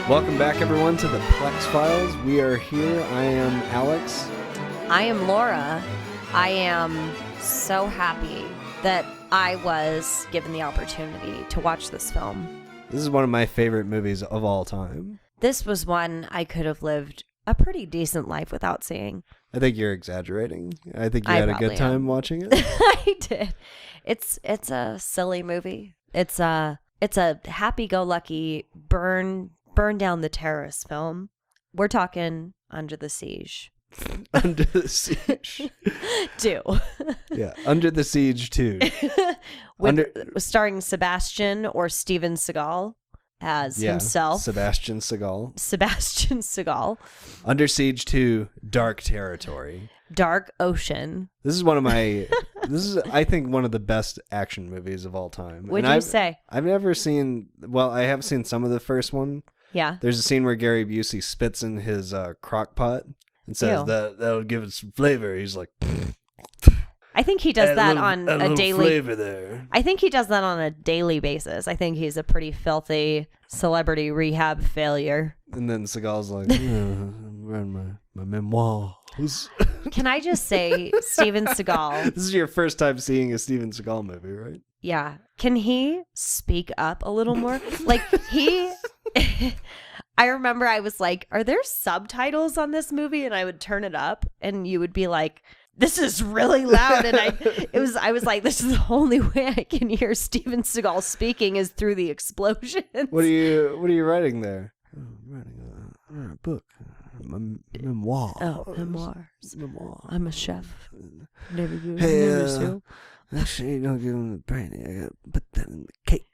Welcome back, everyone, to the Plex Files. We are here. I am Alex. I am Laura. I am so happy that I was given the opportunity to watch this film. This is one of my favorite movies of all time. This was one I could have lived a pretty decent life without seeing. I think you're exaggerating. I think you had a good time watching it. I did. It's a silly movie. It's a happy-go-lucky burn down the terrorist film. We're talking Under the Siege. Under the Siege 2. Yeah, Under the Siege 2. Starring Sebastian or Steven Seagal as himself. Sebastian Seagal. Sebastian Seagal. Under Siege 2, Dark Territory. Dark Ocean. This is I think one of the best action movies of all time. Would you say? I've never seen, well, I have seen some of the first one. Yeah. There's a scene where Gary Busey spits in his crock pot and says that'll give it some flavor. He's like, I think he does that on a daily flavor there. I think he does that on a daily basis. I think he's a pretty filthy celebrity rehab failure. And then Seagal's like, I'm writing my memoirs. Can I just say, Steven Seagal. This is your first time seeing a Steven Seagal movie, right? Yeah. Can he speak up a little more? Like, I remember I was like, are there subtitles on this movie? And I would turn it up and you would be like, this is really loud. And I was like, this is the only way I can hear Steven Seagal speaking is through the explosions. What are you writing there? Oh, I'm writing a book. Memoir. Oh, memoirs. Memoir. I'm a chef. Never Actually, don't give him the brandy. I gotta put that in the cake.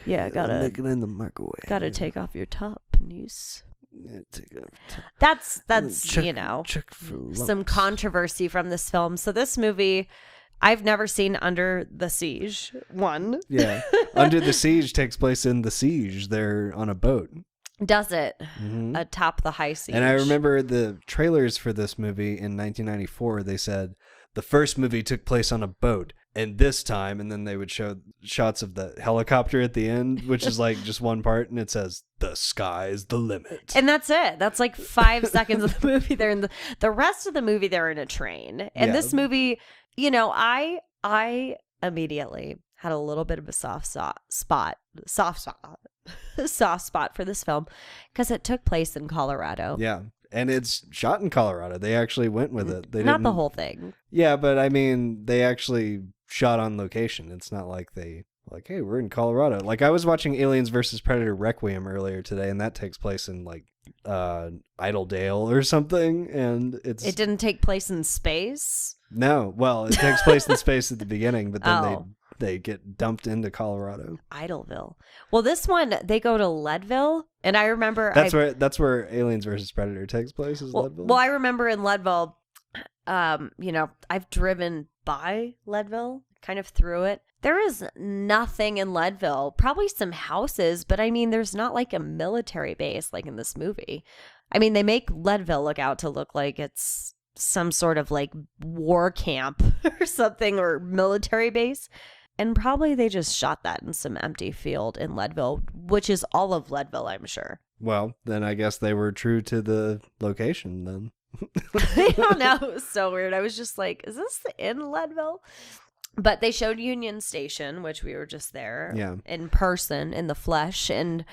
Yeah, gotta make it in the microwave. Gotta take off your top, niece. Yeah, take off That's check for some controversy from this film. So this movie, I've never seen Under the Siege 1. Yeah, Under the Siege takes place in the siege. They're on a boat. Does it? Mm-hmm. Atop the high siege. And I remember the trailers for this movie in 1994. They said the first movie took place on a boat, and this time, and then they would show shots of the helicopter at the end, which is like just one part, and it says the sky's the limit. And that's it. That's like 5 seconds of the movie. They're in the rest of the movie. They're in a train, and this movie, I immediately had a little bit of a soft spot for this film because it took place in Colorado. Yeah. And it's shot in Colorado. They actually went with it. They Not the whole thing. Yeah, but I mean, they actually shot on location. It's not like they like, hey, we're in Colorado. Like I was watching Aliens vs. Predator Requiem earlier today, and that takes place in like Idledale or something. And it didn't take place in space. No, well, it takes place in space at the beginning, but then they get dumped into Colorado. Idleville. Well, this one, they go to Leadville. And I remember... That's where Aliens vs. Predator takes place, is Leadville? Well, I remember in Leadville, I've driven by Leadville, kind of through it. There is nothing in Leadville. Probably some houses, but I mean, there's not like a military base like in this movie. I mean, they make Leadville look like it's some sort of like war camp or something, or military base. And probably they just shot that in some empty field in Leadville, which is all of Leadville, I'm sure. Well, then I guess they were true to the location then. I don't know. It was so weird. I was just like, is this in Leadville? But they showed Union Station, which we were just there in person, in the flesh. And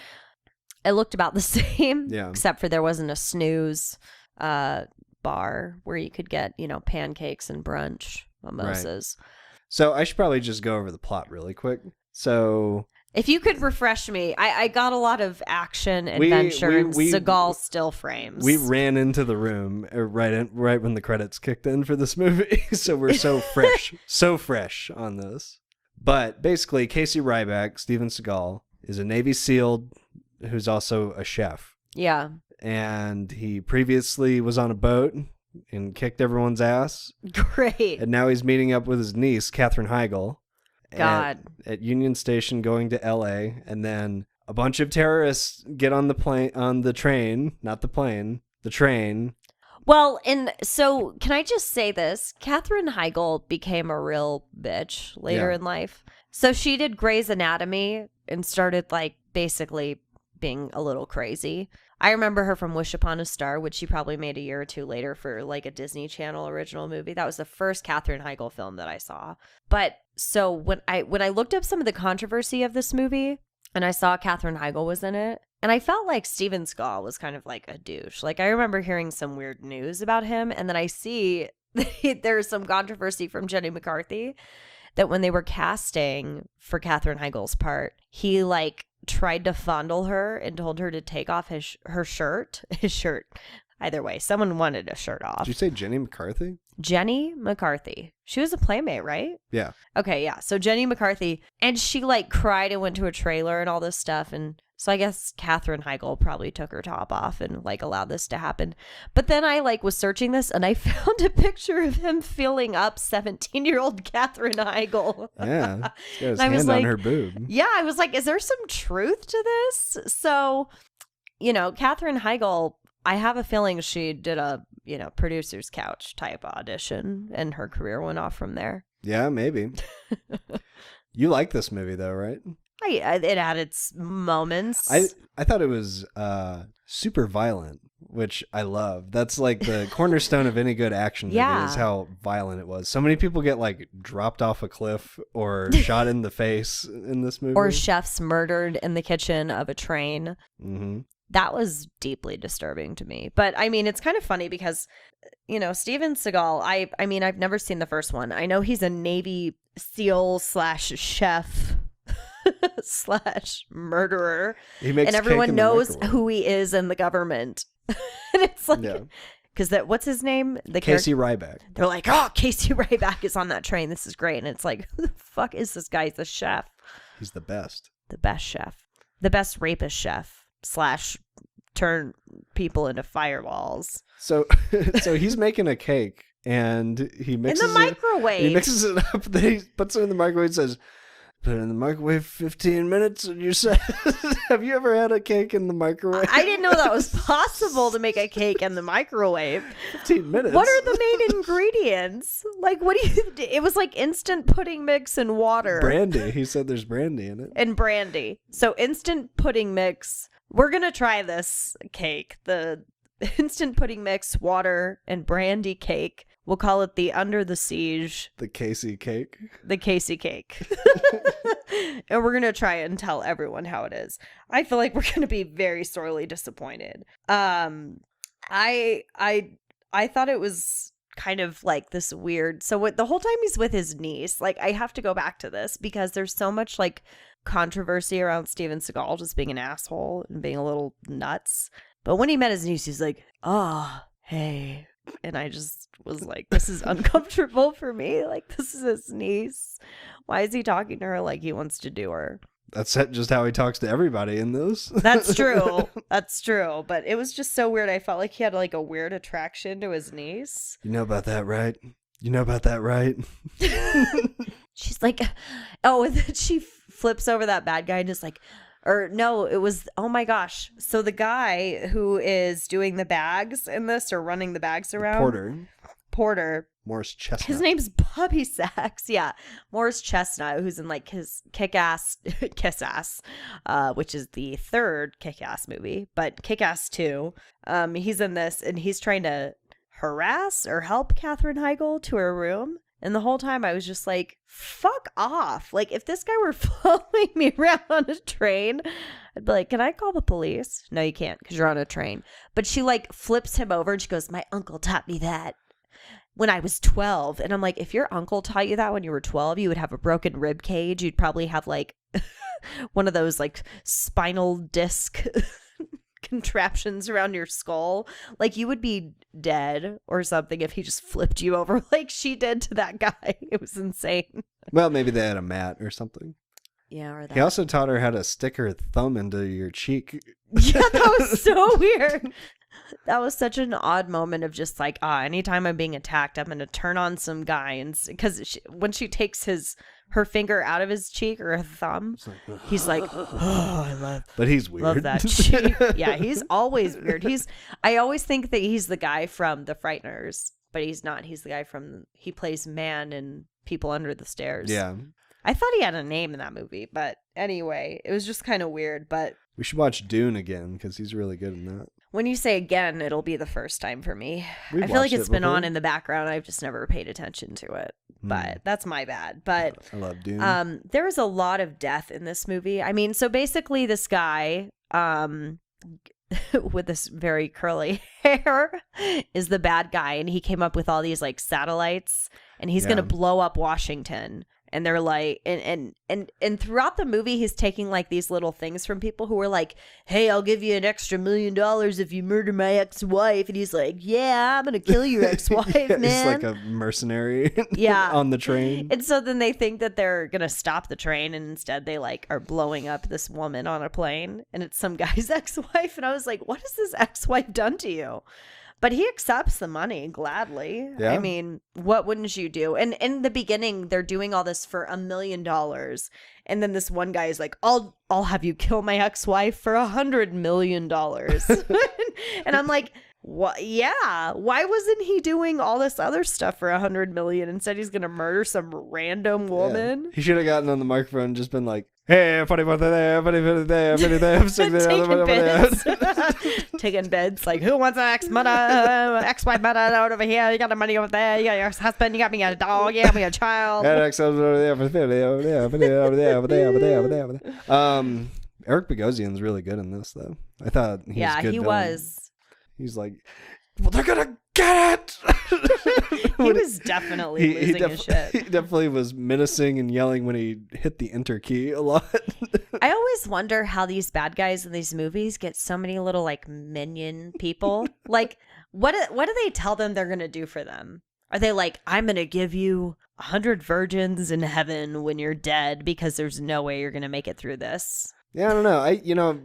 it looked about the same, except for there wasn't a snooze bar where you could get, pancakes and brunch, mimosas. Right. So I should probably just go over the plot really quick. So if you could refresh me, I got a lot of action, adventure, and Seagal still frames. We ran into the room right when the credits kicked in for this movie. So we're so fresh on this. But basically, Casey Ryback, Steven Seagal, is a Navy SEAL who's also a chef. Yeah. And he previously was on a boat and kicked everyone's ass. Great. And now he's meeting up with his niece, Katherine Heigl. God. At Union Station, going to L.A. And then a bunch of terrorists get on the train, not the plane, the train. Well, and so can I just say this? Katherine Heigl became a real bitch later in life. So she did Grey's Anatomy and started like basically being a little crazy. I remember her from Wish Upon a Star, which she probably made a year or two later for like a Disney Channel original movie. That was the first Katherine Heigl film that I saw. But so when I looked up some of the controversy of this movie and I saw Katherine Heigl was in it, and I felt like Steven Seagal was kind of like a douche. Like I remember hearing some weird news about him, and then I see there's some controversy from Jenny McCarthy that when they were casting for Katherine Heigl's part, he like tried to fondle her and told her to take off his shirt. Either way, someone wanted a shirt off. Did you say Jenny McCarthy? Jenny McCarthy. She was a Playmate, right? Yeah. Okay, yeah. So Jenny McCarthy, and she like cried and went to a trailer and all this stuff. And so I guess Katherine Heigl probably took her top off and like allowed this to happen. But then I like was searching this and I found a picture of him feeling up 17-year-old Katherine Heigl. Yeah. He's got his hand on her boob. Yeah, I was like, is there some truth to this? So, Katherine Heigl, I have a feeling she did a, producer's couch type audition and her career went off from there. Yeah, maybe. You like this movie though, right? It had its moments. I thought it was super violent, which I love. That's like the cornerstone of any good action movie is how violent it was. So many people get like dropped off a cliff or shot in the face in this movie. Or chefs murdered in the kitchen of a train. Mm-hmm. That was deeply disturbing to me. But I mean, it's kind of funny because, Steven Seagal, I mean, I've never seen the first one. I know he's a Navy SEAL / chef / murderer. He makes and everyone knows microwave. who he is in the government. And it's like, because what's his name? Casey Ryback. They're like, oh, Casey Ryback is on that train. This is great. And it's like, who the fuck is this guy? He's the chef. He's the best. The best chef. The best rapist chef / turn people into firewalls. So he's making a cake and he mixes in the microwave. He mixes it up. Then he puts it in the microwave and says, "Put it in the microwave 15 minutes." And you say, "Have you ever had a cake in the microwave?" I didn't know that was possible to make a cake in the microwave. 15 minutes. What are the main ingredients? Like, what do you? It was like instant pudding mix and water. Brandy. He said there's brandy in it. And brandy. So instant pudding mix. We're gonna try this cake. The instant pudding mix, water, and brandy cake. We'll call it the Under the Siege. The Casey cake. The Casey cake. And we're going to try and tell everyone how it is. I feel like we're going to be very sorely disappointed. I thought it was kind of like this weird. So the whole time he's with his niece, like I have to go back to this because there's so much like controversy around Steven Seagal just being an asshole and being a little nuts. But when he met his niece, he's like, oh, hey. And I just was like, this is uncomfortable for me. Like, this is his niece. Why is he talking to her like he wants to do her? That's just how he talks to everybody in those. That's true. That's true. But it was just so weird. I felt like he had like a weird attraction to his niece. You know about that, right? You know about that, right? She's like, oh, and then she flips over that bad guy and is like, or no, it was, oh my gosh. So the guy who is doing the bags in this or running the bags around. Porter. Morris Chestnut. His name's Bobby Sacks. Yeah. Morris Chestnut, who's in like his Kick-Ass, Kiss-Ass, which is the third Kick-Ass movie, but Kick-Ass 2. He's in this and he's trying to harass or help Katherine Heigl to her room. And the whole time I was just like, fuck off. Like, if this guy were following me around on a train, I'd be like, can I call the police? No, you can't because you're on a train. But she like flips him over and she goes, my uncle taught me that when I was 12. And I'm like, if your uncle taught you that when you were 12, you would have a broken rib cage. You'd probably have like one of those like spinal disc contraptions around your skull. Like you would be dead or something if he just flipped you over like she did to that guy. It was insane. Well, maybe they had a mat or something. Yeah, or that. He also taught her how to stick her thumb into your cheek. Yeah, that was so weird. That was such an odd moment of just like, anytime I'm being attacked, I'm going to turn on some guy. And because when she takes her finger out of his cheek or her thumb, he's like, But he's weird. Love that cheek. Yeah, he's always weird. I always think that he's the guy from The Frighteners, but he's not. He's the guy he plays Man in People Under the Stairs. Yeah. I thought he had a name in that movie, but anyway, it was just kind of weird. But We should watch Dune again because he's really good in that. When you say again, it'll be the first time for me. We've I feel like watched it's it been before. on in the background. I've just never paid attention to it. But that's my bad. But I love Dune. there is a lot of death in this movie. I mean, so basically this guy with this very curly hair is the bad guy, and he came up with all these like satellites, and he's gonna blow up Washington. And they're like, and throughout the movie, he's taking like these little things from people who are like, "Hey, I'll give you an extra $1 million if you murder my ex-wife." And he's like, "Yeah, I'm gonna kill your ex-wife, man." He's like a mercenary. Yeah. On the train. And so then they think that they're gonna stop the train, and instead they like are blowing up this woman on a plane, and it's some guy's ex-wife. And I was like, "What has this ex-wife done to you?" But he accepts the money gladly. Yeah. I mean, what wouldn't you do? And in the beginning, they're doing all this for $1 million. And then this one guy is like, I'll have you kill my ex-wife for $100 million. And I'm like, what? Yeah. Why wasn't he doing all this other stuff for $100 million? Instead, he's going to murder some random woman. Yeah. He should have gotten on the microphone and just been like, "Hey, funny about that, funny about that, funny about that." Taking beds, like, who wants an ex-wife mother out over here? You got the money over there. You got your husband. You got me a dog. You got me a child. Eric Bogosian's really good in this, though. I thought he was good. He villain. was. He's like, well, they're gonna get it. He was definitely losing his shit. He definitely was menacing and yelling when he hit the enter key a lot. I always wonder how these bad guys in these movies get so many little like minion people. Like, what do they tell them they're gonna do for them? Are they like, "I'm gonna give you 100 virgins in heaven when you're dead because there's no way you're gonna make it through this"? Yeah, I don't know.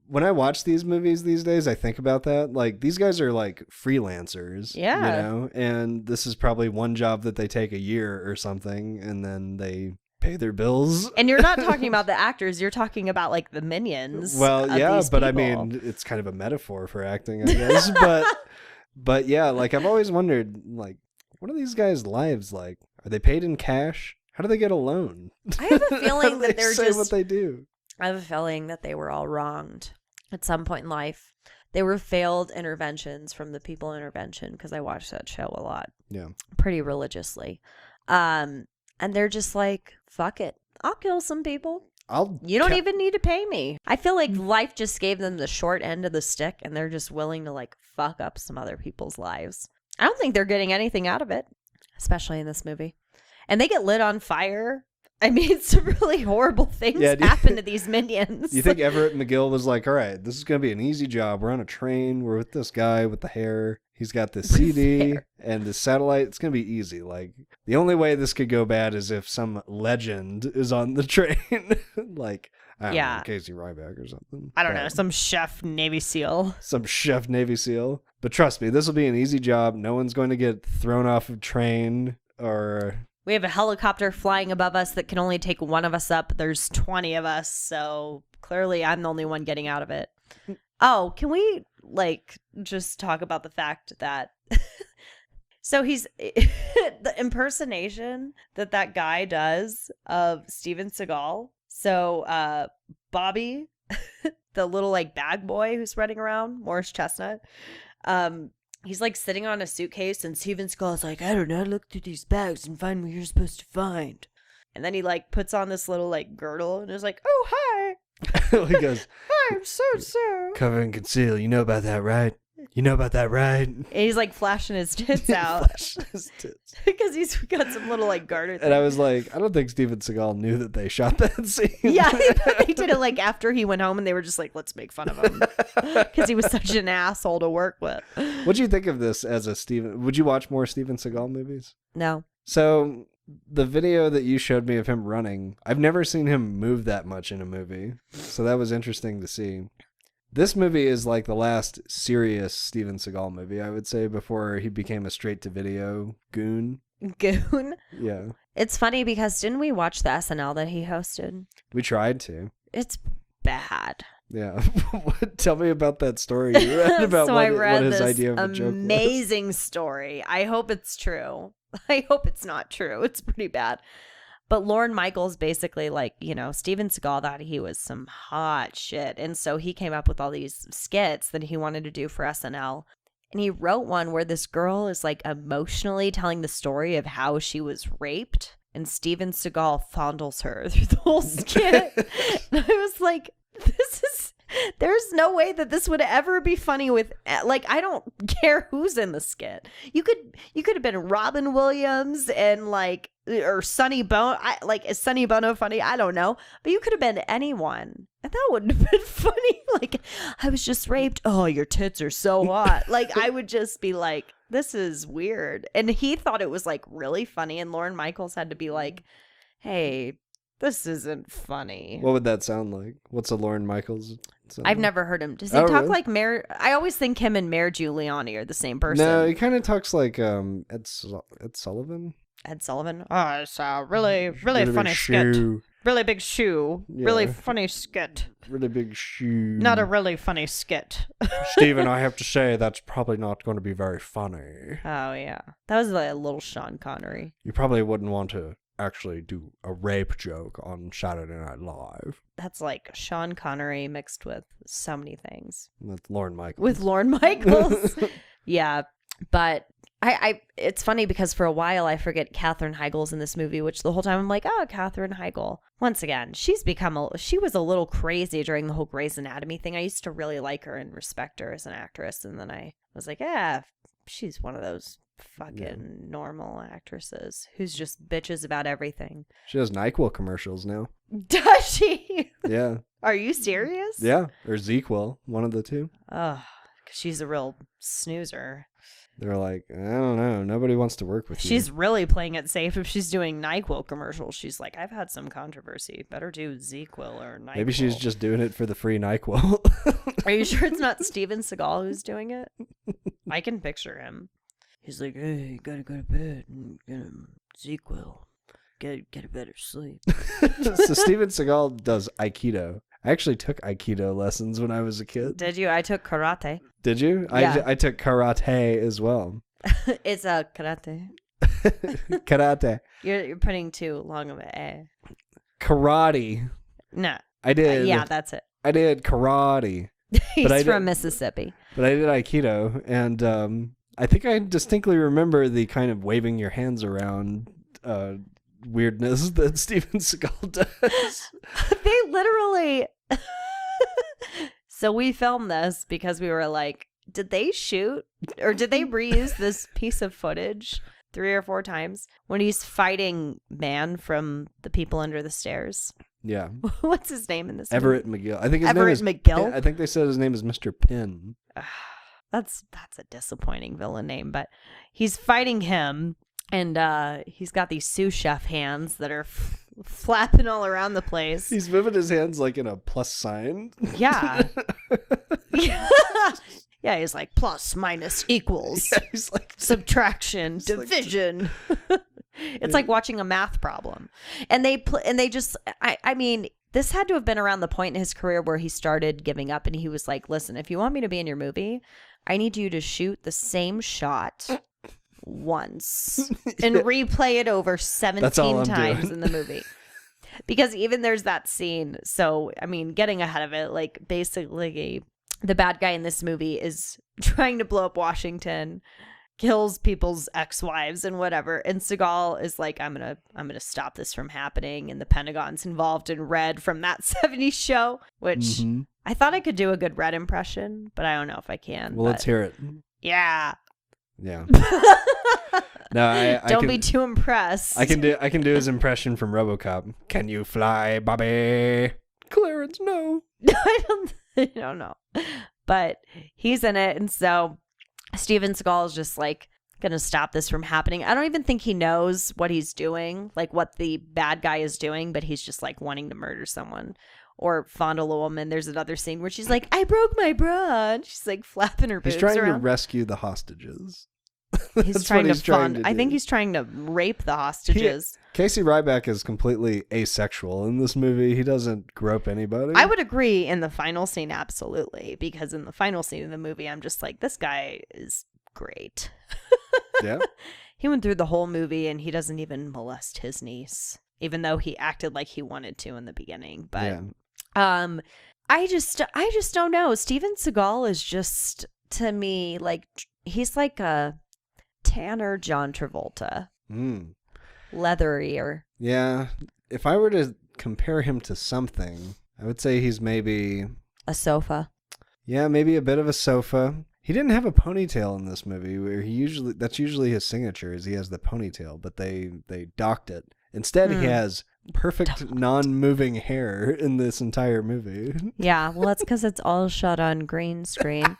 When I watch these movies these days, I think about that. Like, these guys are like freelancers. Yeah. And this is probably one job that they take a year or something, and then they pay their bills. And you're not talking about the actors, you're talking about like the minions. Well, of yeah, these but I people. mean, it's kind of a metaphor for acting, I guess. but yeah, like I've always wondered, like, what are these guys' lives like? Are they paid in cash? How do they get a loan? I have a feeling that they they're say just what they do. I have a feeling that they were all wronged at some point in life. They were failed interventions from the people intervention, because I watched that show a lot. Yeah. Pretty religiously. And they're just like, fuck it. I'll kill some people. You don't even need to pay me. I feel like life just gave them the short end of the stick, and they're just willing to like fuck up some other people's lives. I don't think they're getting anything out of it, especially in this movie. And they get lit on fire. I mean, some really horrible things happen to these minions. You think Everett McGill was like, all right, this is going to be an easy job. We're on a train. We're with this guy with the hair. He's got this CD and this satellite. It's going to be easy. Like, the only way this could go bad is if some legend is on the train. Like, I don't know, Casey Ryback or something. I don't know. Some chef Navy SEAL. Some chef Navy SEAL. But trust me, this will be an easy job. No one's going to get thrown off a train or... We have a helicopter flying above us that can only take one of us up. There's 20 of us, so clearly I'm the only one getting out of it. Oh, can we, like, just talk about the fact that... So he's... the impersonation that guy does of Steven Seagal. So, Bobby, the little, like, bag boy who's running around, Morris Chestnut, he's like sitting on a suitcase, and Steven Seagal's like, I don't know, look through these bags and find what you're supposed to find. And then he like puts on this little like girdle and is like, oh, hi. He goes, hi, I'm so. Cover and conceal. You know about that, right? You know about that, right? And he's like flashing his tits out. Because he's got some little like garter thing. And I was like, I don't think Steven Seagal knew that they shot that scene. Yeah, they did it like after he went home, and they were just like, let's make fun of him. Because he was such an asshole to work with. What'd you think of this as a Steven? Would you watch more Steven Seagal movies? No. So the video that you showed me of him running, I've never seen him move that much in a movie. So that was interesting to see. This movie is like the last serious Steven Seagal movie, I would say, before he became a straight-to-video goon. Goon? Yeah. It's funny because didn't we watch the SNL that he hosted? We tried to. It's bad. Yeah. Tell me about that story you read about so what, I read what his this idea of a joke was. Amazing story. I hope it's true. I hope it's not true. It's pretty bad. But Lorne Michaels basically, like, you know, Steven Seagal thought he was some hot shit. And so he came up with all these skits that he wanted to do for SNL. And he wrote one where this girl is like emotionally telling the story of how she was raped. And Steven Seagal fondles her through the whole skit. And I was like, there's no way that this would ever be funny with, like, I don't care who's in the skit. You could have been Robin Williams and like, or Sonny Bono. Is Sonny Bono funny? I don't know. But you could have been anyone. And that wouldn't have been funny. Like, I was just raped. Oh, your tits are so hot. Like, I would just be like, this is weird. And he thought it was like really funny. And Lorne Michaels had to be like, hey, this isn't funny. What would that sound like? What's a Lorne Michaels sound I've like? never heard him. Does he talk really? like Mayor? I always think him and Mayor Giuliani are the same person. No, he kind of talks like Ed Sullivan. Ed Sullivan. Oh, it's a really funny big skit. shoe. Really big shoe. Yeah. Really funny skit. Really big shoe. Not a really funny skit. Stephen, I have to say that's probably not going to be very funny. Oh, yeah. That was like a little Sean Connery. You probably wouldn't want to actually do a rape joke on Saturday Night Live. That's like Sean Connery mixed with so many things. With Lorne Michaels. With Lorne Michaels. Yeah. But I it's funny because for a while I forget Katherine Heigl's in this movie, which the whole time I'm like, oh, Katherine Heigl. Once again, she was a little crazy during the whole Grey's Anatomy thing. I used to really like her and respect her as an actress. And then I was like, yeah, she's one of those fucking normal actresses who's just bitches about everything. She does NyQuil commercials now. Does she? Yeah. Are you serious? Yeah. Or ZQuil, one of the two. Oh, she's a real snoozer. They're like, I don't know. Nobody wants to work with you. She's really playing it safe. If she's doing NyQuil commercials, she's like, I've had some controversy. Better do ZQuil or NyQuil. Maybe she's just doing it for the free NyQuil. Are you sure it's not Steven Seagal who's doing it? I can picture him. He's like, hey, you gotta go to bed and get him ZQuil. Get a better sleep. So Steven Seagal does Aikido. I actually took Aikido lessons when I was a kid. Did you? I took karate. Did you? Yeah. I took karate as well. It's a karate. Karate. You're putting too long of a A. Karate. No. I did. Yeah, that's it. I did karate. He's from Mississippi. But I did Aikido, and I think I distinctly remember the kind of waving your hands around weirdness that Steven Seagal does. They literally... So we filmed this because we were like, did they shoot or did they reuse this piece of footage 3 or 4 times when he's fighting man from the people under the stairs? Yeah. What's his name in this Everett movie? McGill. I think his Everett name is McGill? I think they said his name is Mr. Pin. That's a disappointing villain name, but he's fighting him, and he's got these sous chef hands that are flapping all around the place. He's moving his hands like in a plus sign. Yeah. Yeah, he's like plus, minus, equals. Yeah, he's like subtraction, division. It's like watching a math problem. And they just I mean, this had to have been around the point in his career where he started giving up, and he was like, listen, if you want me to be in your movie, I need you to shoot the same shot once and replay it over 17 times in the movie. Because even there's that scene. So, I mean, getting ahead of it, like basically the bad guy in this movie is trying to blow up Washington, kills people's ex-wives and whatever. And Seagal is like, I'm gonna stop this from happening. And the Pentagon's involved in Red from that 70s show, which I thought I could do a good Red impression, but I don't know if I can. Well, let's hear it. Yeah. Yeah. No, I don't can, be too impressed. I can do his impression from RoboCop. Can you fly, Bobby? Clarence, no. I don't know. But he's in it, and so Steven Seagal is just like gonna stop this from happening. I don't even think he knows what he's doing, like what the bad guy is doing, but he's just like wanting to murder someone or fondle a woman. There's another scene where she's like, I broke my bra, and she's like flapping her boobs around. He's trying to rescue the hostages. He's trying to I think he's trying to rape the hostages. Casey Ryback is completely asexual in this movie. He doesn't grope anybody. I would agree in the final scene, absolutely, because in the final scene of the movie, I'm just like, this guy is great. Yeah. He went through the whole movie and he doesn't even molest his niece. even though he acted like he wanted to in the beginning. But Yeah. I just don't know. Steven Seagal is just, to me, like, he's like a tanner John Travolta. Leatherier. Yeah. If I were to compare him to something, I would say he's maybe A sofa. Yeah, maybe a bit of a sofa. He didn't have a ponytail in this movie, where that's usually his signature, is he has the ponytail, but they docked it. Instead, he has perfect non-moving hair in this entire movie. Yeah, well, that's because it's all shot on green screen.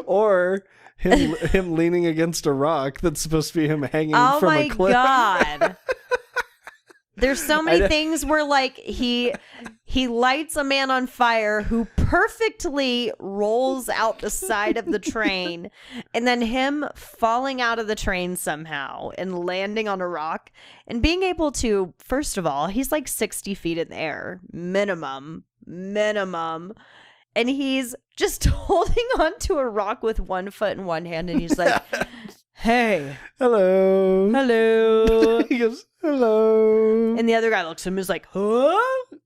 Or him leaning against a rock that's supposed to be him hanging from a cliff. Oh my God. There's so many things where, like, he lights a man on fire who perfectly rolls out the side of the train, and then him falling out of the train somehow and landing on a rock and being able to, first of all, he's like 60 feet in the air, minimum. And he's just holding onto a rock with one foot in one hand, and he's like, hey. Hello. He goes, hello. And the other guy looks at him and is like, huh?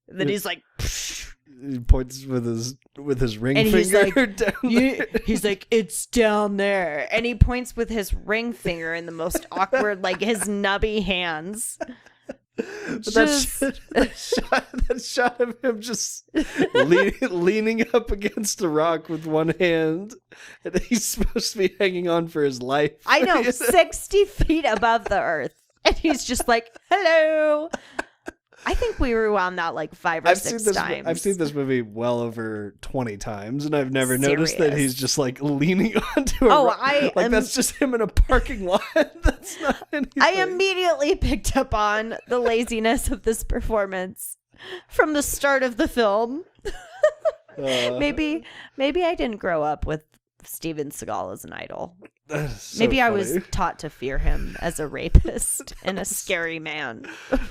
And then he's like, psh. He points with his ring and finger down there. He's like, it's down there. And he points with his ring finger in the most awkward, like his nubby hands. That shot of him just leaning up against a rock with one hand, and he's supposed to be hanging on for his life. I know, 60 feet above the earth. And he's just like, hello. I think we rewound that like 5 or 6 times. I've seen this movie well over 20 times, and I've never noticed that he's just like leaning onto a rock. That's just him in a parking lot. That's not anything. I immediately picked up on the laziness of this performance from the start of the film. Maybe I didn't grow up with Steven Seagal as an idol. So maybe I funny. was taught to fear him as a rapist and a scary man.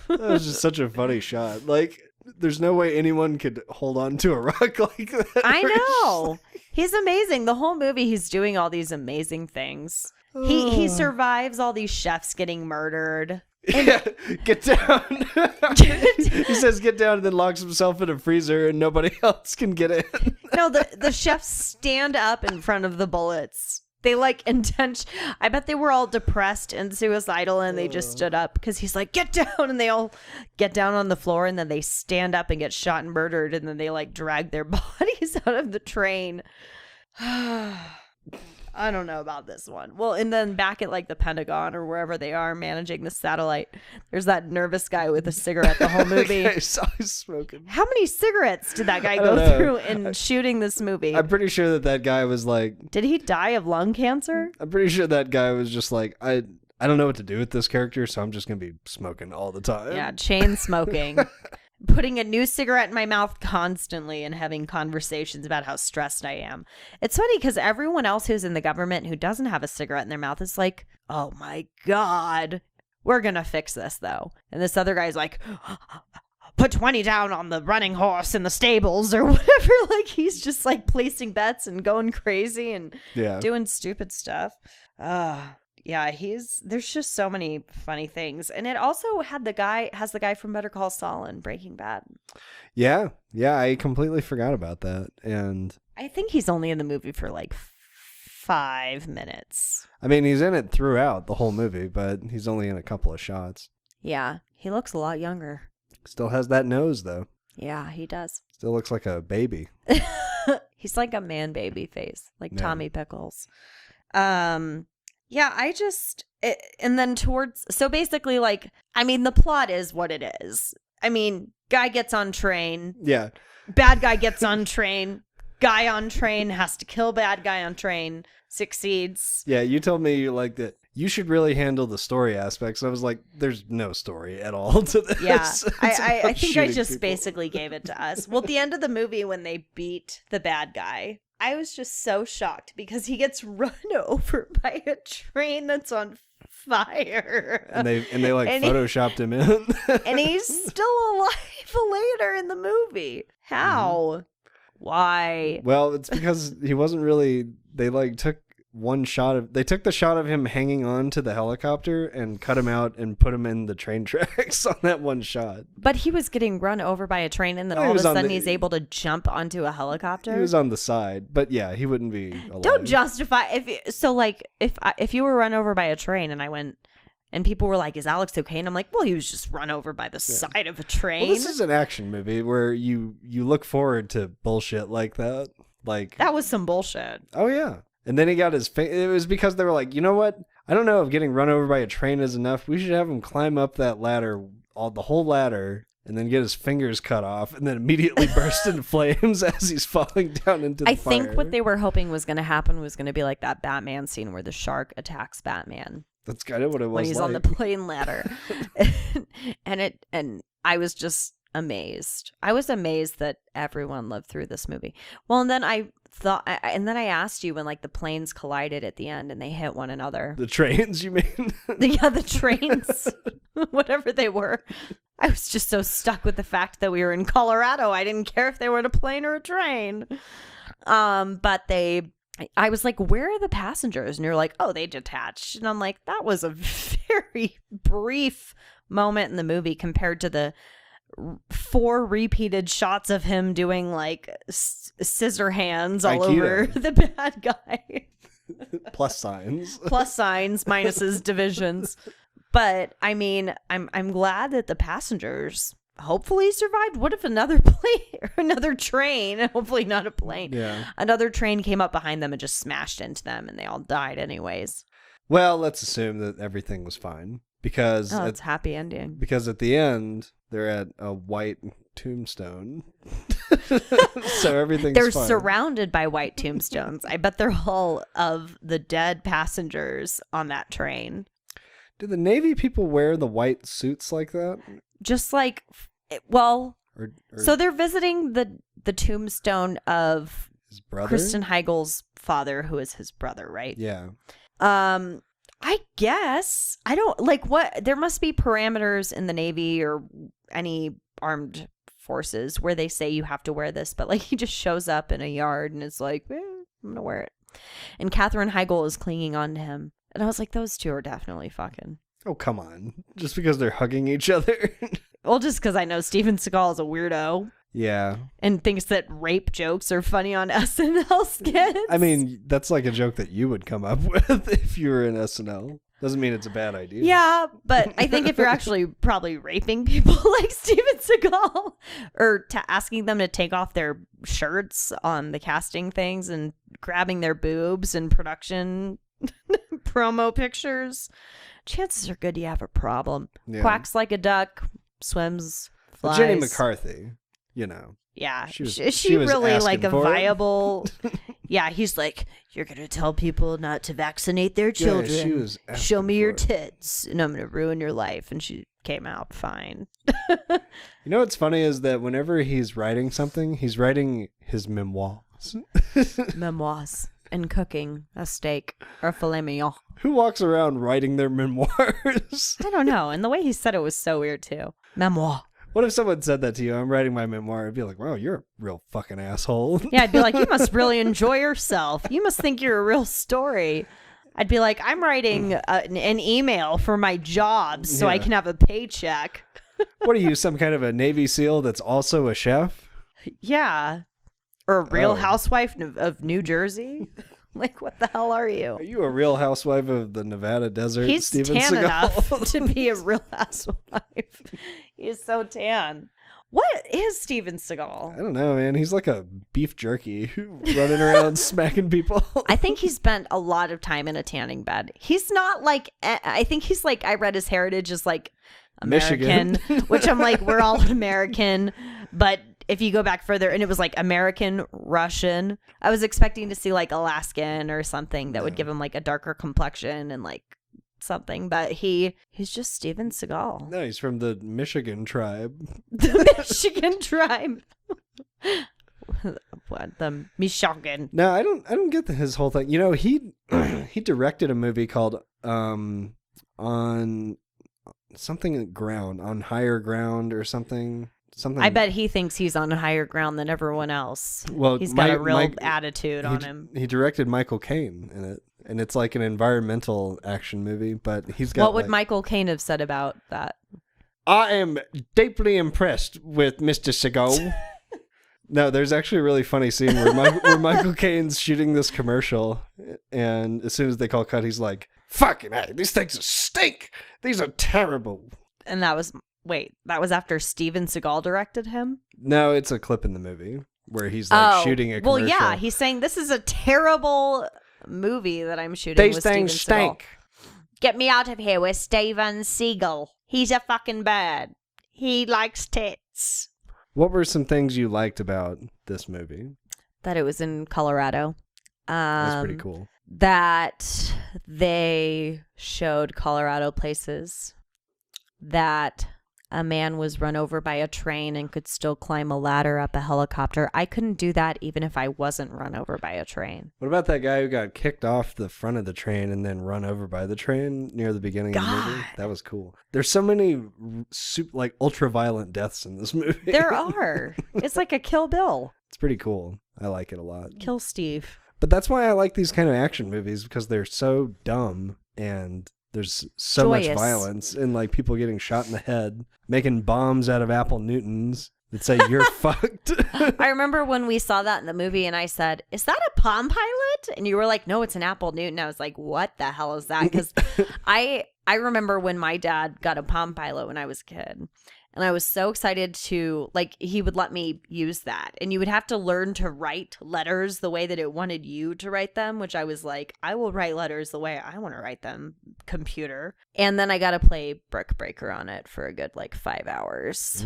That was just such a funny shot. Like, there's no way anyone could hold on to a rock like that. I know. He's amazing. The whole movie, he's doing all these amazing things. He survives all these chefs getting murdered. Yeah, get down. He says get down and then locks himself in a freezer and nobody else can get in. No, the chefs stand up in front of the bullets. They like I bet they were all depressed and suicidal, and they just stood up because he's like, get down, and they all get down on the floor, and then they stand up and get shot and murdered, and then they like drag their bodies out of the train. I don't know about this one. Well, and then back at like the Pentagon or wherever they are managing the satellite, there's that nervous guy with a cigarette the whole movie. I saw him smoking. How many cigarettes did that guy go through in shooting this movie? I'm pretty sure that guy was like... Did he die of lung cancer? I'm pretty sure that guy was just like, I don't know what to do with this character, so I'm just going to be smoking all the time. Yeah, chain smoking. Putting a new cigarette in my mouth constantly and having conversations about how stressed I am. It's funny because everyone else who's in the government who doesn't have a cigarette in their mouth is like, oh my God, we're going to fix this though. And this other guy's like, put 20 down on the running horse in the stables or whatever. Like he's just like placing bets and going crazy and doing stupid stuff. Yeah, there's just so many funny things. And it also has the guy from Better Call Saul and Breaking Bad. Yeah, I completely forgot about that. And I think he's only in the movie for like 5 minutes. I mean, he's in it throughout the whole movie, but he's only in a couple of shots. Yeah, he looks a lot younger. Still has that nose, though. Yeah, he does. Still looks like a baby. He's like a man baby face, like Tommy Pickles. Yeah, and then so basically, like, I mean, the plot is what it is. I mean, guy gets on train. Yeah. Bad guy gets on train. Guy on train has to kill bad guy on train. Succeeds. Yeah, you told me like that you should really handle the story aspects. I was like, there's no story at all to this. Yeah, I think I just basically gave it to us. Well, at the end of the movie, when they beat the bad guy, I was just so shocked because he gets run over by a train that's on fire. And they photoshopped him in. And he's still alive later in the movie. How? Why? Well, it's because he wasn't really, they like took one shot of, they took the shot of him hanging on to the helicopter and cut him out and put him in the train tracks on that one shot. But he was getting run over by a train, and then all of a sudden he's able to jump onto a helicopter. He was on the side, but yeah, he wouldn't be alive. Don't justify if you were run over by a train and I went and people were like, "Is Alex okay?" And I'm like, "Well, he was just run over by the side of a train." Well, this is an action movie where you look forward to bullshit like that. Like, that was some bullshit. Oh yeah. And then he got his it was because they were like, you know what? I don't know if getting run over by a train is enough. We should have him climb up that ladder, the whole ladder, and then get his fingers cut off, and then immediately burst into flames as he's falling down into the fire. I think what they were hoping was going to happen was going to be like that Batman scene where the shark attacks Batman. That's kind of what it was when he's like. On the plane ladder. and I was just amazed. I was amazed that everyone lived through this movie. Well, and then I asked you when like the planes collided at the end and they hit one another. The trains, you mean? Yeah, the trains, whatever they were. I was just so stuck with the fact that we were in Colorado. I didn't care if they were in a plane or a train. But I was like, where are the passengers? And you're like, oh, they detached. And I'm like, that was a very brief moment in the movie compared to the 4 repeated shots of him doing like scissor hands all over the bad guy. Plus signs, minuses, divisions. But I mean, I'm glad that the passengers hopefully survived. What if another plane or another train, hopefully not a plane, another train came up behind them and just smashed into them and they all died anyways? Well, let's assume that everything was fine because it's happy ending. Because at the end they're at a white tombstone. So everything's they're fine. Surrounded by white tombstones. I bet they're all of the dead passengers on that train. Do the Navy people wear the white suits like that? Just like, well, so they're visiting the tombstone of his brother? Kristen Heigl's father, who is his brother, right? Yeah. I guess. I don't, like, what, there must be parameters in the Navy or any armed forces where they say you have to wear this, but like he just shows up in a yard and is like, I'm gonna wear it. And Katherine Heigl is clinging on to him. And I was like, those two are definitely fucking. Oh, come on. Just because they're hugging each other. Well, just because I know Steven Seagal is a weirdo. Yeah. And thinks that rape jokes are funny on SNL skits. I mean, that's like a joke that you would come up with if you were in SNL. Doesn't mean it's a bad idea. Yeah, but I think if you're actually probably raping people like Steven Seagal or asking them to take off their shirts on the casting things and grabbing their boobs and production promo pictures, chances are good you have a problem. Yeah. Quacks like a duck, swims, flies. Jenny McCarthy, you know. Yeah, is she really like a viable? Yeah, he's like, you're gonna tell people not to vaccinate their children. Yeah, she was show me your tits, and I'm gonna ruin your life. And she came out fine. You know what's funny is that whenever he's writing something, he's writing his memoirs. Memoirs and cooking a steak or a filet mignon. Who walks around writing their memoirs? I don't know. And the way he said it was so weird too. Memoir. What if someone said that to you? I'm writing my memoir. I'd be like, wow, you're a real fucking asshole. Yeah, I'd be like, you must really enjoy yourself. You must think you're a real story. I'd be like, I'm writing an email for my job so I can have a paycheck. What are you, some kind of a Navy SEAL that's also a chef? Yeah. Or a real housewife of New Jersey? Like, what the hell are you? Are you a real housewife of the Nevada desert? He's Steven tan Seagal? enough to be a real housewife. He's so tan. What is Steven Seagal? I don't know, man. He's like a beef jerky running around smacking people. I think he spent a lot of time in a tanning bed. He's not like, I think he's like, I read his heritage is like American, which I'm like, we're all American, but if you go back further, and it was like American, Russian. I was expecting to see like Alaskan or something that would give him like a darker complexion and like something, but he's just Steven Seagal. No, he's from the Michigan tribe. The Michigan tribe. What, the Michigan? No, I don't get his whole thing. You know, he directed a movie called On something ground, on higher ground or something. I bet he thinks he's on higher ground than everyone else. Well, he's got a real attitude on him. He directed Michael Caine in it, and it's like an environmental action movie, but he's got What would Michael Caine have said about that? I am deeply impressed with Mr. Seagal. No, there's actually a really funny scene where Michael Caine's shooting this commercial, and as soon as they call cut, he's like, fucking hey, these things stink. These are terrible. And that was after Steven Seagal directed him? No, it's a clip in the movie where he's like shooting a commercial. Well, yeah, he's saying this is a terrible movie that I'm shooting These with things Steven Seagal. stink. Get me out of here with Steven Seagal. He's a fucking bird. He likes tits. What were some things you liked about this movie? That it was in Colorado. That's pretty cool. That they showed Colorado places. That a man was run over by a train and could still climb a ladder up a helicopter. I couldn't do that even if I wasn't run over by a train. What about that guy who got kicked off the front of the train and then run over by the train near the beginning of the movie? That was cool. There's so many like ultra-violent deaths in this movie. There are. It's like a Kill Bill. It's pretty cool. I like it a lot. Kill Steve. But that's why I like these kind of action movies, because they're so dumb and there's so Joyous. much violence and like people getting shot in the head, making bombs out of Apple Newtons that say you're fucked. I remember when we saw that in the movie and I said, is that a Palm Pilot? And you were like, no, it's an Apple Newton. I was like, what the hell is that? Because I remember when my dad got a Palm Pilot when I was a kid. And I was so excited to, like, he would let me use that. And you would have to learn to write letters the way that it wanted you to write them, which I was like, I will write letters the way I want to write them, computer. And then I got to play Brick Breaker on it for a good, 5 hours.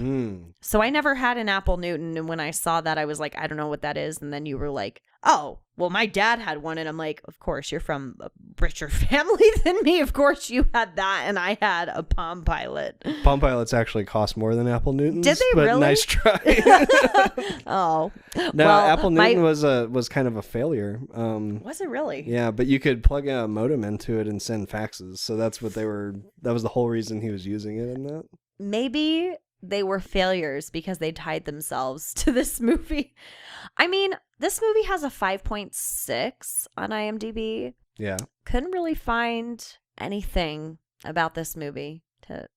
So I never had an Apple Newton. And when I saw that, I was like, I don't know what that is. And then you were like, oh, well, my dad had one. And I'm like, of course, you're from a richer family than me. Of course you had that. And I had a Palm Pilot. Palm Pilots actually cost more than Apple Newtons. Did they but really? Nice try. Oh. No, well, Apple Newton was kind of a failure. Was it really? Yeah, but you could plug a modem into it and send faxes. So that's what that was the whole reason he was using it in that. Maybe they were failures because they tied themselves to this movie. I mean, this movie has a 5.6 on IMDb. Yeah. Couldn't really find anything about this movie to,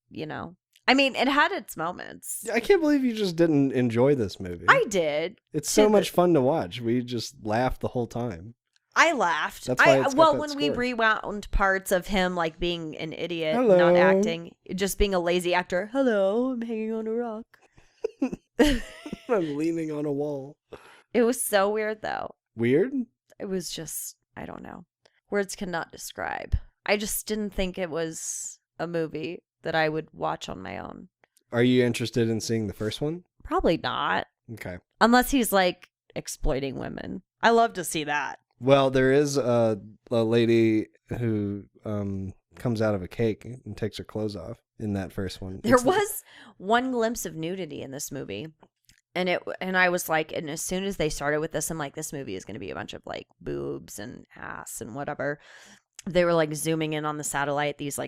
I mean, it had its moments. I can't believe you just didn't enjoy this movie. I did. It's so much fun to watch. We just laughed the whole time. I laughed. That's why it's got that when score. we rewound parts of him being an idiot, Hello. not acting, just being a lazy actor. Hello, I'm hanging on a rock. I'm leaning on a wall. It was so weird, though. Weird? It was just, I don't know. Words cannot describe. I just didn't think it was a movie that I would watch on my own. Are you interested in seeing the first one? Probably not. Okay. Unless he's exploiting women. I love to see that. Well, there is a lady who comes out of a cake and takes her clothes off in that first one. There was one glimpse of nudity in this movie. And I was like, and as soon as they started with this, I'm like, this movie is going to be a bunch of boobs and ass and whatever. They were zooming in on the satellite, these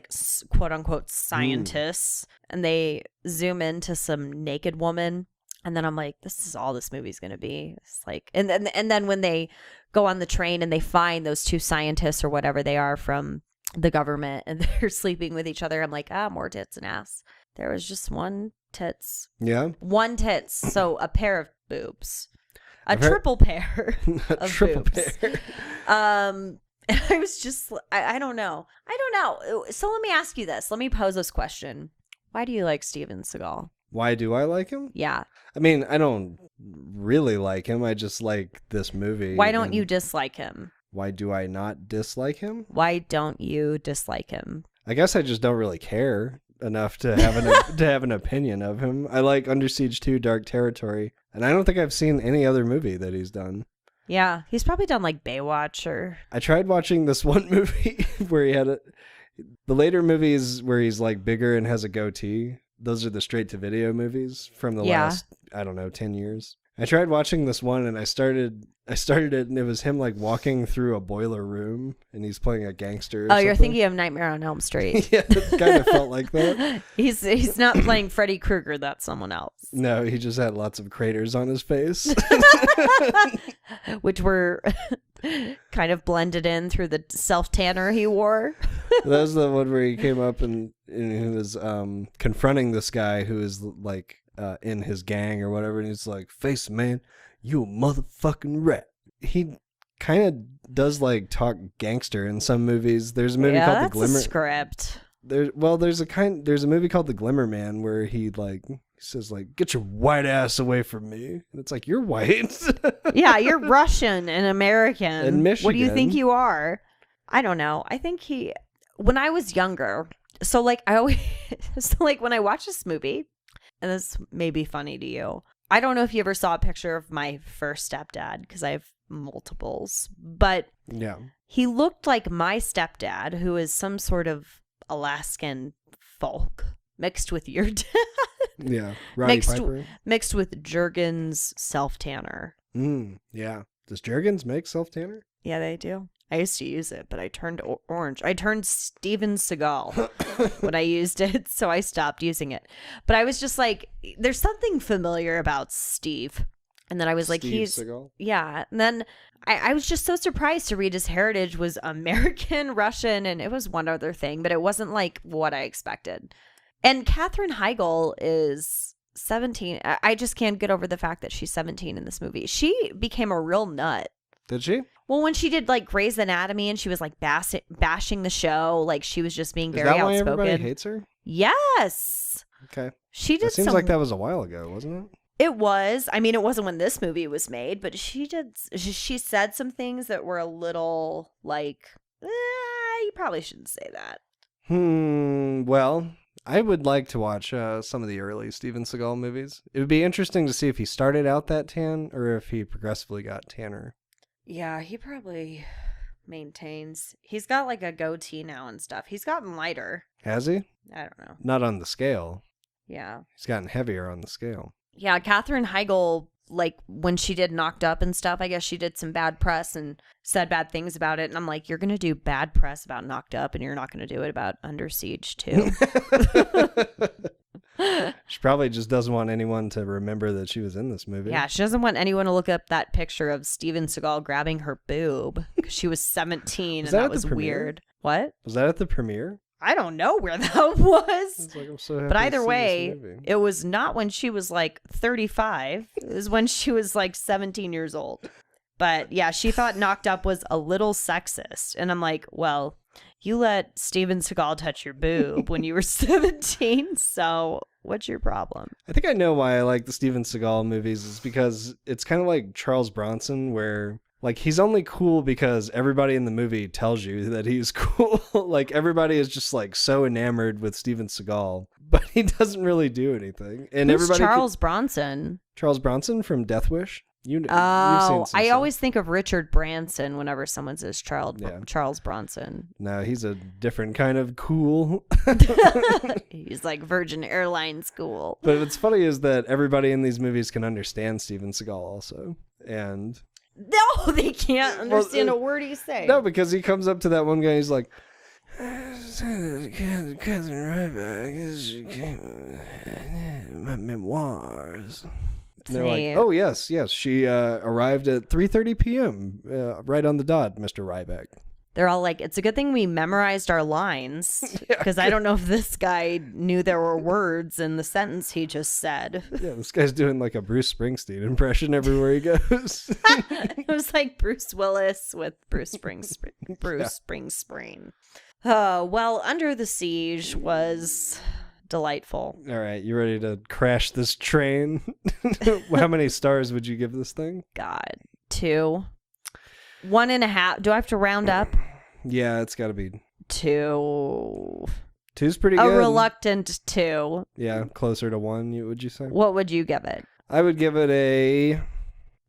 quote unquote scientists, and they zoom into some naked woman. And then I'm like, this is all this movie's going to be. It's and then when they go on the train and they find those two scientists or whatever they are from the government and they're sleeping with each other, I'm like, more tits and ass. There was just one tits. Yeah. One tits. So a pair of boobs. Triple pair of triple boobs. pair. And I was just, I don't know. So let me ask you this. Let me pose this question. Why do you like Steven Seagal? Why do I like him? Yeah. I mean, I don't really like him. I just like this movie. Why don't you dislike him? Why do I not dislike him? Why don't you dislike him? I guess I just don't really care enough to have to have an opinion of him. I like Under Siege 2, Dark Territory, and I don't think I've seen any other movie that he's done. Yeah, he's probably done Baywatch or... I tried watching this one movie where he had the later movies where he's bigger and has a goatee. Those are the straight-to-video movies from the last, 10 years. I tried watching this one, and I started it, and it was him, walking through a boiler room, and he's playing a gangster or something. You're thinking of Nightmare on Elm Street. Yeah, it kind of felt like that. He's not playing Freddy Krueger, that's someone else. No, he just had lots of craters on his face. Which were Kind of blended in through the self-tanner he wore. That was the one where he came up and he was confronting this guy who is like in his gang or whatever, and he's like, "Face man, you a motherfucking rat." He kind of does like talk gangster in some movies. There's a movie called The Glimmer. That's a script. There's a movie called The Glimmer Man where he says like, "Get your white ass away from me," and it's like, you're white. Yeah, you're Russian and American. In Michigan. What do you think you are? I don't know. I think when I was younger, so like when I watch this movie, and this may be funny to you, I don't know if you ever saw a picture of my first stepdad, because I have multiples, but yeah, he looked like my stepdad, who is some sort of Alaskan folk mixed with your dad. Yeah, Roddy Piper. Mixed with Jergens self-tanner. Yeah. Does Jergens make self-tanner? Yeah, they do. I used to use it, but I turned orange. I turned Steven Seagal when I used it, so I stopped using it. But I was just like, there's something familiar about Steve. And then I was like, Steve Seagal? Yeah. And then I was just so surprised to read his heritage was American, Russian, and it was one other thing, but it wasn't like what I expected. And Katherine Heigl is 17. I just can't get over the fact that she's 17 in this movie. She became a real nut. Did she? Well, when she did like Grey's Anatomy and she was like bashing the show, like she was just being very outspoken. Is that why everybody hates her? Yes. Okay. She did. It seems like that was a while ago, wasn't it? It was. I mean, it wasn't when this movie was made, but she said some things that were a little like, you probably shouldn't say that. Well, I would like to watch some of the early Steven Seagal movies. It would be interesting to see if he started out that tan or if he progressively got tanner. Yeah, he probably maintains. He's got like a goatee now and stuff. He's gotten lighter. Has he? I don't know. Not on the scale. Yeah. He's gotten heavier on the scale. Yeah, Katherine Heigl, like when she did Knocked Up and stuff, I guess she did some bad press and said bad things about it. And I'm like, you're going to do bad press about Knocked Up and you're not going to do it about Under Siege too. She probably just doesn't want anyone to remember that she was in this movie. Yeah, she doesn't want anyone to look up that picture of Steven Seagal grabbing her boob because she was 17 and that was weird. What? Was that at the premiere? I don't know where that was. Like, I'm so happy but either to see way, this movie. it was not when she was like 35. It was when she was like 17 years old. But yeah, she thought Knocked Up was a little sexist. And I'm like, well, you let Steven Seagal touch your boob when you were 17. So what's your problem? I think I know why I like the Steven Seagal movies is because it's kind of like Charles Bronson, where like he's only cool because everybody in the movie tells you that he's cool. Like everybody is just like so enamored with Steven Seagal, but he doesn't really do anything. And Who's everybody Charles Bronson? Charles Bronson from Death Wish. You've seen I always think of Richard Branson whenever someone says Charles Bronson. No, he's a different kind of cool. He's like Virgin Airlines cool. But what's funny is that everybody in these movies can understand Steven Seagal also. And no, they can't understand a word you say. No, because he comes up to that one guy, he's like, Casey Ryback, my memoirs. And they're like, oh, yes, she arrived at 3:30 p.m., right on the dot, Mr. Ryback. They're all like, it's a good thing we memorized our lines, because I don't know if this guy knew there were words in the sentence he just said. Yeah, this guy's doing like a Bruce Springsteen impression everywhere he goes. It was like Bruce Willis with Bruce Springsteen. Oh, well, Under the Siege was delightful. All right, you ready to crash this train? How many stars would you give this thing? God, 2. 1.5. Do I have to round up? Yeah, it's got to be 2. 2's pretty good. A reluctant 2. Yeah, closer to 1, would you say? What would you give it? I would give it a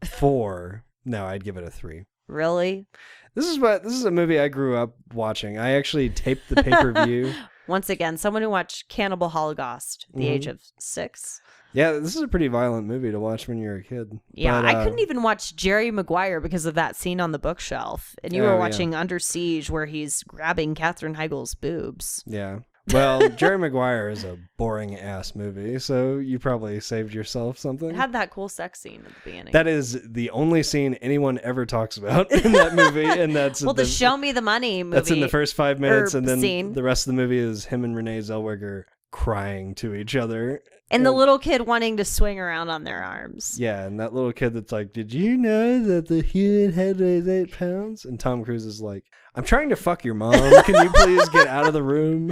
4. No, I'd give it a 3. Really? This is a movie I grew up watching. I actually taped the pay-per-view. Once again, someone who watched Cannibal Holocaust at the age of 6. Yeah, this is a pretty violent movie to watch when you're a kid. Yeah, but, I couldn't even watch Jerry Maguire because of that scene on the bookshelf. And you were watching Under Siege where he's grabbing Katherine Heigl's boobs. Yeah. Well, Jerry Maguire is a boring ass movie, so you probably saved yourself something. It had that cool sex scene at the beginning. That is the only scene anyone ever talks about in that movie, and that's the Show Me the Money movie. That's in the first 5 minutes, and then scene. the rest of the movie is him and Renee Zellweger crying to each other. And the little kid wanting to swing around on their arms. Yeah, and that little kid that's like, "Did you know that the human head weighs 8 pounds?" And Tom Cruise is like, "I'm trying to fuck your mom. Can you please get out of the room?"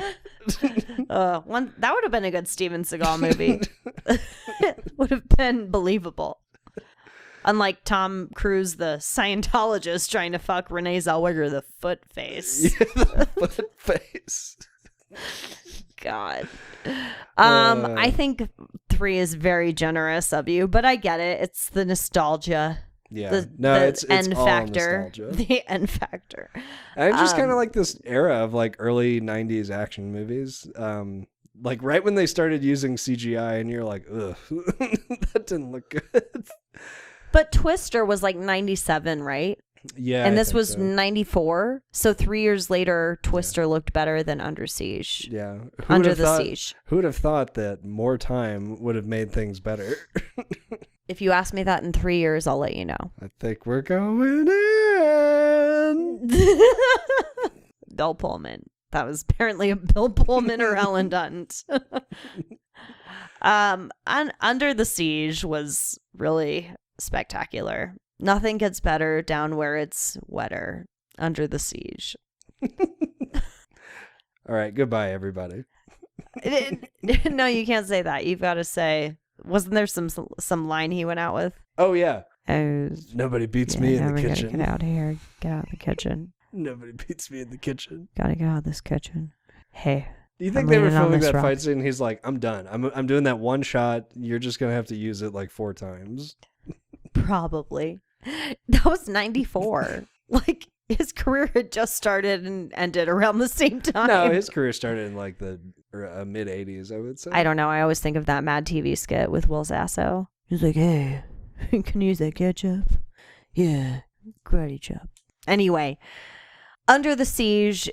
That would have been a good Steven Seagal movie. Would have been believable. Unlike Tom Cruise, the Scientologist, trying to fuck Renee Zellweger, the foot face. Yeah, the foot face. God. I think 3 is very generous of you, but I get it. It's the nostalgia. Yeah. It's end all factor. nostalgia. The end factor. I just kind of like this era of like early 90s action movies. Like right when they started using CGI and you're like, ugh, that didn't look good. But Twister was like 97, right? Yeah. And this was 94. So 3 years later, Twister looked better than Under Siege. Yeah. Under the Siege. Who would have thought that more time would have made things better? If you ask me that in 3 years, I'll let you know. I think we're going in. Bill Pullman. That was apparently a Bill Pullman or Ellen Dunt. Under the Siege was really spectacular. Nothing gets better down where it's wetter. Under the Siege. All right. Goodbye, everybody. No, you can't say that. You've got to say, wasn't there some line he went out with? Oh, yeah. Oh, Nobody beats me in the kitchen. Get out of here. Get out of the kitchen. Nobody beats me in the kitchen. Gotta get out of this kitchen. Hey. Do you think they were filming that fight scene? He's like, I'm done. I'm doing that one shot. You're just going to have to use it like 4 times. Probably. That was 94. Like, his career had just started and ended around the same time. No, his career started in like the mid 80s, I would say. I don't know. I always think of that Mad TV skit with Will Sasso. He's like, hey, can you use that ketchup? Yeah, karate chop. Anyway, Under the Siege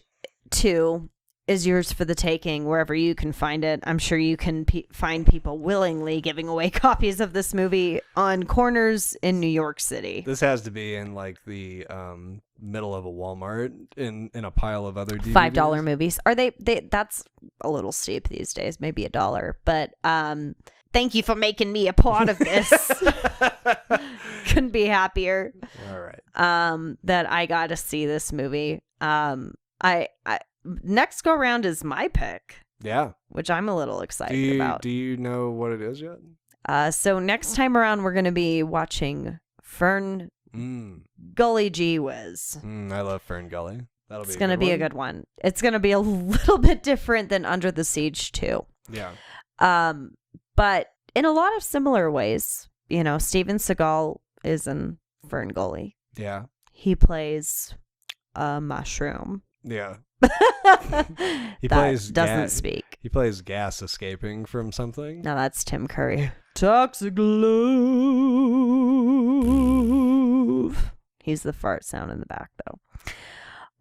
2 is yours for the taking wherever you can find it. I'm sure you can find people willingly giving away copies of this movie on corners in New York City. This has to be in like the middle of a Walmart in a pile of other DVDs. $5 movies. Are they that's a little steep these days, maybe $1. But thank you for making me a part of this. Couldn't be happier. All right. That I got to see this movie. I next go round is my pick. Yeah. Which I'm a little excited about. Do you know what it is yet? So next time around, we're going to be watching Fern Gully Gee Whiz. I love Fern Gully. It's going to be a good one. It's going to be a little bit different than Under the Siege 2. Yeah. But in a lot of similar ways, you know, Steven Seagal is in Fern Gully. Yeah. He plays a mushroom. Yeah. He doesn't speak. He plays gas escaping from something. No, that's Tim Curry. Toxic love. He's the fart sound in the back, though.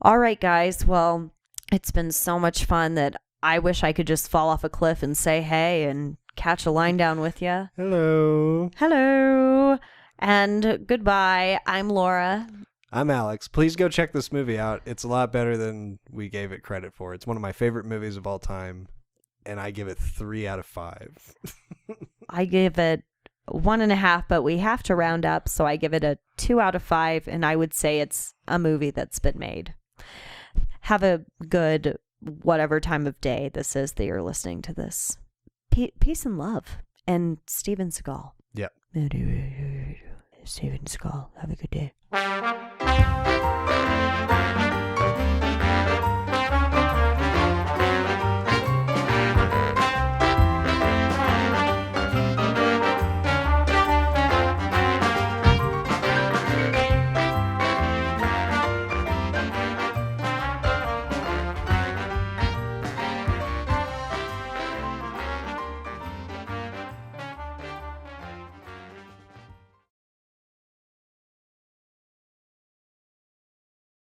All right, guys. Well, it's been so much fun that I wish I could just fall off a cliff and say hey and catch a line down with you. Hello. Hello. And goodbye. I'm Laura. I'm Alex. Please go check this movie out. It's a lot better than we gave it credit for. It's one of my favorite movies of all time, and I give it 3 out of 5. I give it 1.5, but we have to round up, so I give it a 2 out of 5, and I would say it's a movie that's been made. Have a good whatever time of day this is that you're listening to this. Peace and love. And Steven Seagal. Yep. Steven Seagal. Have a good day.